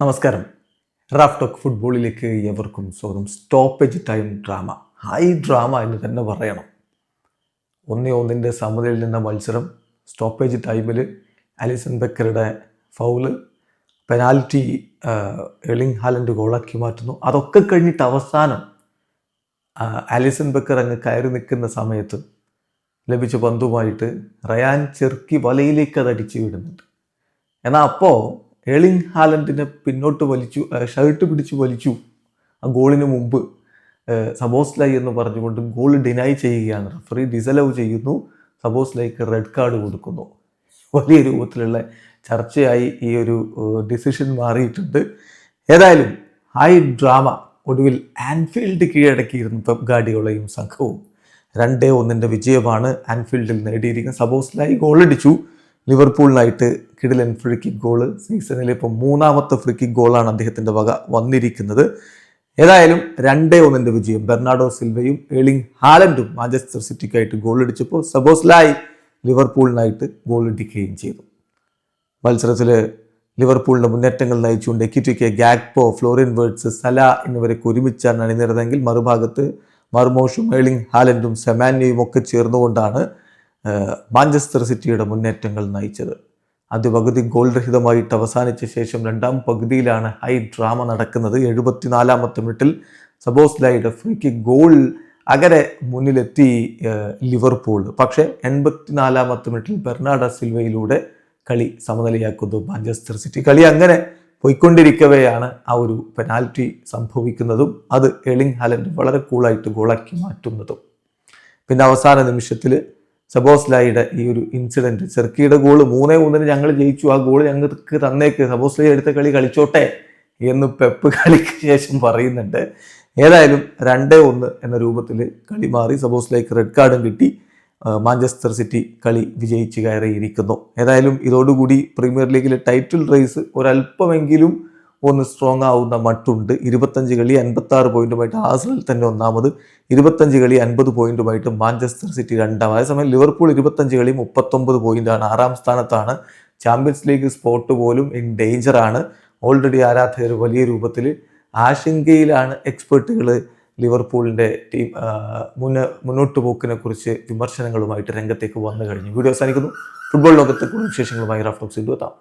നമസ്കാരം. Raf talk ഫുട്ബോളിലേക്ക് എവർക്കും സ്വാഗതം. Stoppage time drama, high drama എന്ന് തന്നെ പറയണം. 1-1 സമനിലയിൽ നിന്ന മത്സരം സ്റ്റോപ്പേജ് ടൈമിൽ അലിസൺ ബെക്കറുടെ ഫൗള്, പെനാൽറ്റി, എർലിംഗ് ഹാലൻഡ് ഗോളാക്കി മാറ്റുന്നു. അതൊക്കെ കഴിഞ്ഞിട്ട് അവസാനം അലിസൺ ബെക്കർ അങ്ങ് കയറി നിൽക്കുന്ന സമയത്ത് ലഭിച്ച പന്തുമായിട്ട് റയാൻ ചെർക്കി വലയിലേക്ക് അത് അടിച്ചു വിടുന്നുണ്ട്. എന്നാൽ അപ്പോൾ എർലിംഗ് ഹാലൻഡിനെ പിന്നോട്ട് വലിച്ചു, ഷർട്ട് പിടിച്ച് വലിച്ചു. ആ ഗോളിന് മുമ്പ് സബോസ്ലൈ എന്ന് പറഞ്ഞുകൊണ്ട് ഗോൾ ഡിനൈ ചെയ്യുകയാണ്. റഫറി ഡിസലവ് ചെയ്യുന്നു, സബോസ്ലൈക്ക് റെഡ് കാർഡ് കൊടുക്കുന്നു. വലിയ രൂപത്തിലുള്ള ചർച്ചയായി ഈ ഒരു ഡിസിഷൻ മാറിയിട്ടുണ്ട്. ഏതായാലും ഹൈ ഡ്രാമ ഒടുവിൽ ആൻഫീൽഡ് കീഴടക്കിയിരുന്നു പെപ് ഗാർഡിയോളയും സംഘവും. 2-1 വിജയമാണ് ആൻഫീൽഡിൽ നേടിയിരിക്കുന്നത്. സബോസ്ലൈ ഗോളടിച്ചു. ലിവർപൂളിനായിട്ട് കിടിലൻ ഫ്രീ കിക്ക് ഗോള്. സീസണിൽ ഇപ്പോൾ 3ാമത്തെ ഫ്രീ കിക്ക് ഗോളാണ് അദ്ദേഹത്തിൻ്റെ വക വന്നിരിക്കുന്നത്. ഏതായാലും 2-1 വിജയം. ബെർണാഡോ സിൽവയും എർലിംഗ് ഹാലൻഡും മാഞ്ചസ്റ്റർ സിറ്റിക്കായിട്ട് ഗോളടിച്ചപ്പോൾ സബോസ്ലൈ ലിവർപൂളിനായിട്ട് ഗോളടിക്കുകയും ചെയ്തു. മത്സരത്തിൽ ലിവർപൂളിൻ്റെ മുന്നേറ്റങ്ങൾ നയിച്ചുകൊണ്ട് എക്കിറ്റിക്ക്, ഗാക്പോ, ഫ്ലോറിൻ വേർട്സ്, സല എന്നിവരൊക്കെ ഒരുമിച്ചാണ് അണിനിരതെങ്കിൽ മറുഭാഗത്ത് മർമോഷും എർലിംഗ് ഹാലൻഡും സെമാന്യയും ഒക്കെ ചേർന്നുകൊണ്ടാണ് മാഞ്ചസ്റ്റർ സിറ്റിയുടെ മുന്നേറ്റങ്ങൾ നയിച്ചത്. ആദ്യ പകുതി ഗോൾ രഹിതമായിട്ട് അവസാനിച്ച ശേഷം 2ാം പകുതിയിലാണ് ഹൈ ഡ്രാമ നടക്കുന്നത്. 74ാമത്തെ മിനിറ്റിൽ സബോസ്ലൈയുടെ ഫ്രീ കിക്ക് ഗോൾ അകലെ മുന്നിലെത്തി ലിവർപൂൾ. പക്ഷേ 84ാമത്തെ മിനിറ്റിൽ ബെർണാഡോ സിൽവയിലൂടെ കളി സമനിലയാക്കുന്നു മാഞ്ചസ്റ്റർ സിറ്റി. കളി അങ്ങനെ പോയിക്കൊണ്ടിരിക്കവെയാണ് ആ ഒരു പെനാൽറ്റി സംഭവിക്കുന്നതും അത് എർലിംഗ് ഹാലൻഡ് വളരെ കൂളായിട്ട് ഗോളാക്കി മാറ്റുന്നതും. പിന്നെ അവസാന നിമിഷത്തിൽ സബോസ്ലൈയുടെ ഈ ഒരു ഇൻസിഡൻറ്റ്, ചെർക്കിയുടെ ഗോള് 3-1 ഞങ്ങൾ ജയിച്ചു, ആ ഗോൾ ഞങ്ങൾക്ക് തന്നേക്ക്, സബോസ്ലൈ എടുത്ത കളി കളിച്ചോട്ടെ എന്ന് പെപ്പ് കളിക്ക് ശേഷം പറയുന്നുണ്ട്. ഏതായാലും 2-1 എന്ന രൂപത്തിൽ കളി മാറി. സബോസ്ലൈക്ക് റെഡ് കാർഡും കിട്ടി. മാഞ്ചസ്റ്റർ സിറ്റി കളി വിജയിച്ച് കയറിയിരിക്കുന്നു. ഏതായാലും ഇതോടുകൂടി പ്രീമിയർ ലീഗിലെ ടൈറ്റിൽ റേസ് ഒരല്പമെങ്കിലും ഒന്ന് സ്ട്രോങ് ആവുന്ന മട്ടുണ്ട്. 25 കളി 56 പോയിന്റുമായിട്ട് ആഴ്സണൽ തന്നെ ഒന്നാമത്, 25 കളി 50 പോയിന്റുമായിട്ട് മാഞ്ചസ്റ്റർ സിറ്റി 2ാം. അതേസമയം ലിവർപൂൾ 25 കളി 39 പോയിന്റാണ്, 6ാം സ്ഥാനത്താണ്. ചാമ്പ്യൻസ് ലീഗ് സ്പോട്ട് പോലും ഇൻ ഡേഞ്ചറാണ്. ഓൾറെഡി ആരാധകർ വലിയ രൂപത്തിൽ ആശങ്കയിലാണ്. എക്സ്പെർട്ടുകൾ ലിവർപൂളിൻ്റെ ടീം മുന്നോട്ട് പോക്കിനെ കുറിച്ച് വിമർശനങ്ങളുമായിട്ട് രംഗത്തേക്ക് വന്നു കഴിഞ്ഞു. വീഡിയോ അവസാനിക്കുന്നു. ഫുട്ബോൾ ലോകത്തെ കൂടുതൽ വിശേഷങ്ങളുമായി റാഫ് ടോക്സ് എത്താം.